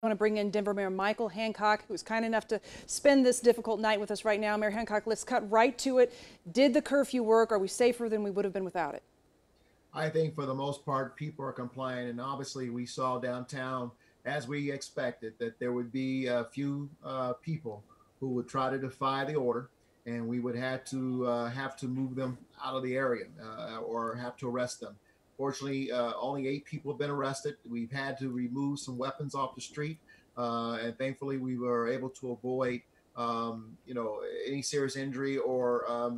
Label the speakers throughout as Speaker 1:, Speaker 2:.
Speaker 1: I want to bring in Denver Mayor Michael Hancock, who's kind enough to spend this difficult night with us right now. Mayor Hancock, let's cut right to it. Did the curfew work? Are we safer than we would have been without it?
Speaker 2: I think for the most part, people are compliant. And obviously, we saw downtown, as we expected, that there would be a few people who would try to defy the order, and we would have to move them out of the area or have to arrest them. Fortunately, only 8 people have been arrested. We've had to remove some weapons off the street, and thankfully, we were able to avoid, any serious injury or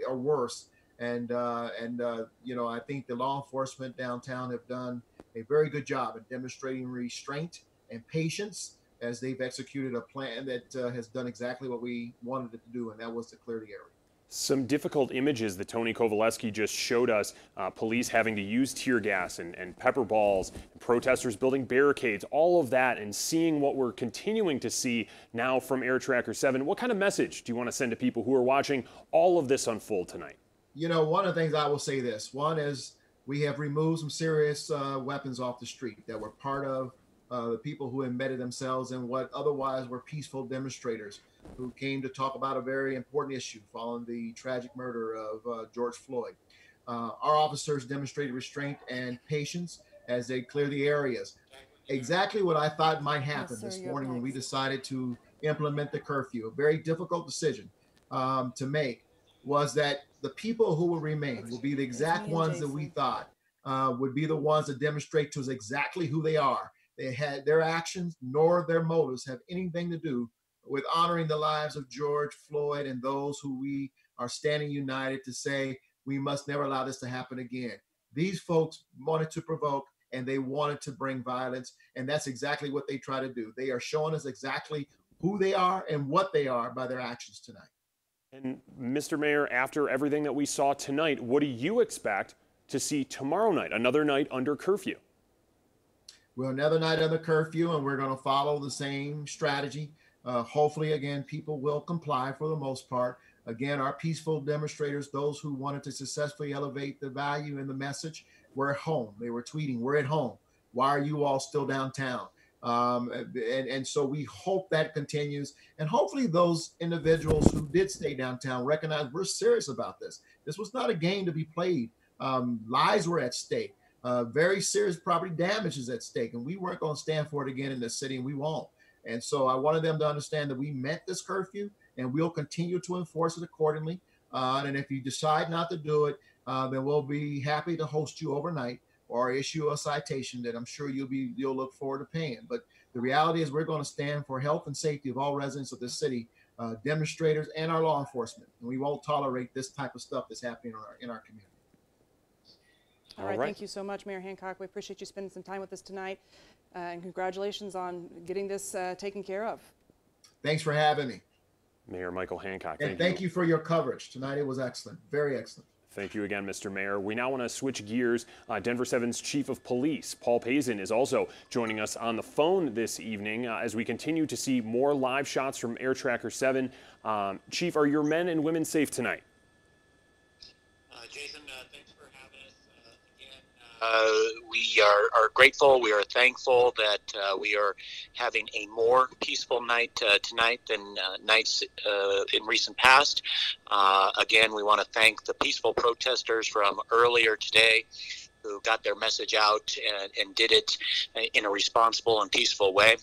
Speaker 2: worse. I think the law enforcement downtown have done a very good job at demonstrating restraint and patience as they've executed a plan that has done exactly what we wanted it to do, and that was to clear the area.
Speaker 3: Some difficult images that Tony Kovaleski just showed us, police having to use tear gas and pepper balls, and protesters building barricades, all of that, and seeing what we're continuing to see now from Air Tracker 7. What kind of message do you want to send to people who are watching all of this unfold tonight?
Speaker 2: One of the things I will say this. One is we have removed some serious weapons off the street that were part of the people who embedded themselves in what otherwise were peaceful demonstrators who came to talk about a very important issue following the tragic murder of George Floyd. Our officers demonstrated restraint and patience as they clear the areas. Exactly what I thought might happen this morning when we decided to implement the curfew. A very difficult decision to make was that the people who will remain will be the exact ones that we thought would be the ones that demonstrate to us exactly who they are. They had their actions nor their motives have anything to do with honoring the lives of George Floyd and those who we are standing united to say we must never allow this to happen again. These folks wanted to provoke and they wanted to bring violence, and that's exactly what they try to do. They are showing us exactly who they are and what they are by their actions tonight.
Speaker 3: And Mr. Mayor, after everything that we saw tonight, what do you expect to see tomorrow night, another night under curfew?
Speaker 2: Well, another night under curfew, and we're going to follow the same strategy. Hopefully, again, people will comply for the most part. Again, our peaceful demonstrators, those who wanted to successfully elevate the value and the message, were at home. They were tweeting, "We're at home. Why are you all still downtown?" And so we hope that continues. And hopefully those individuals who did stay downtown recognize we're serious about this. This was not a game to be played. Lives were at stake. Very serious property damage is at stake. And we weren't going to stand for it again in this city, and we won't. And so I wanted them to understand that we meant this curfew, and we'll continue to enforce it accordingly. And if you decide not to do it, then we'll be happy to host you overnight or issue a citation that I'm sure you'll look forward to paying. But the reality is we're going to stand for health and safety of all residents of this city, demonstrators, and our law enforcement. And we won't tolerate this type of stuff that's happening in our community.
Speaker 1: All right, thank you so much, Mayor Hancock. We appreciate you spending some time with us tonight, and congratulations on getting this taken care of.
Speaker 2: Thanks for having me.
Speaker 3: Mayor Michael Hancock,
Speaker 2: and thank you for your coverage tonight. It was excellent, very excellent.
Speaker 3: Thank you again, Mr. Mayor. We now want to switch gears. Denver 7's Chief of Police, Paul Pazin, is also joining us on the phone this evening as we continue to see more live shots from Air Tracker 7. Chief, are your men and women safe tonight?
Speaker 4: Jason, thanks for having us again. We are grateful. We are thankful that we are having a more peaceful night tonight than nights in recent past. Again, we want to thank the peaceful protesters from earlier today who got their message out and did it in a responsible and peaceful way.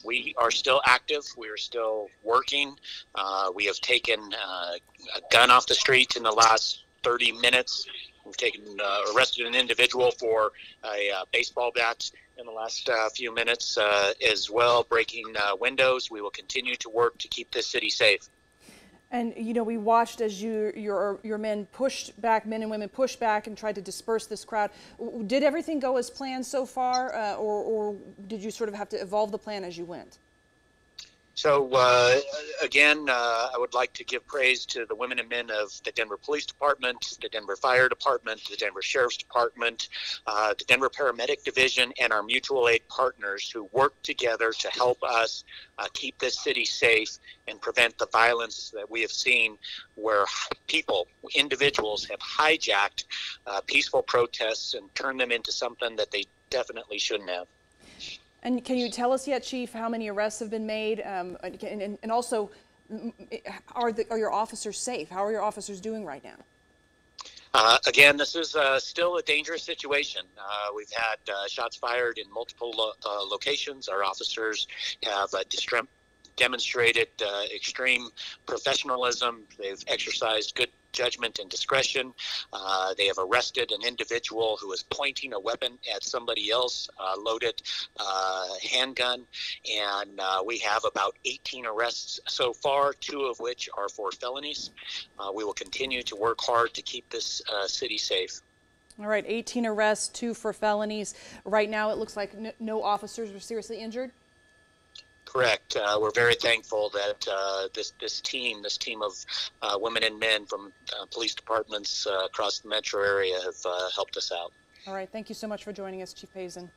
Speaker 4: We are still active. We are still working. We have taken a gun off the street in the last 30 minutes. We've arrested an individual for a baseball bat in the last few minutes as well, breaking windows. We will continue to work to keep this city safe.
Speaker 1: And, we watched as your men and women pushed back and tried to disperse this crowd. Did everything go as planned so far, or did you sort of have to evolve the plan as you went?
Speaker 4: So, again, I would like to give praise to the women and men of the Denver Police Department, the Denver Fire Department, the Denver Sheriff's Department, the Denver Paramedic Division, and our mutual aid partners who work together to help us keep this city safe and prevent the violence that we have seen where individuals have hijacked peaceful protests and turned them into something that they definitely shouldn't have.
Speaker 1: And can you tell us yet, Chief, how many arrests have been made? And also, are your officers safe? How are your officers doing right now?
Speaker 4: Again, this is still a dangerous situation. We've had shots fired in multiple locations. Our officers have demonstrated extreme professionalism. They've exercised good judgment and discretion. They have arrested an individual who was pointing a weapon at somebody else, loaded handgun, and we have about 18 arrests so far, 2 of which are for felonies. We will continue to work hard to keep this city safe.
Speaker 1: All right, 18 arrests, 2 for felonies. Right now, it looks like no officers were seriously injured.
Speaker 4: Correct. We're very thankful that this team of women and men from police departments across the metro area have helped us out.
Speaker 1: All right. Thank you so much for joining us, Chief Pazin.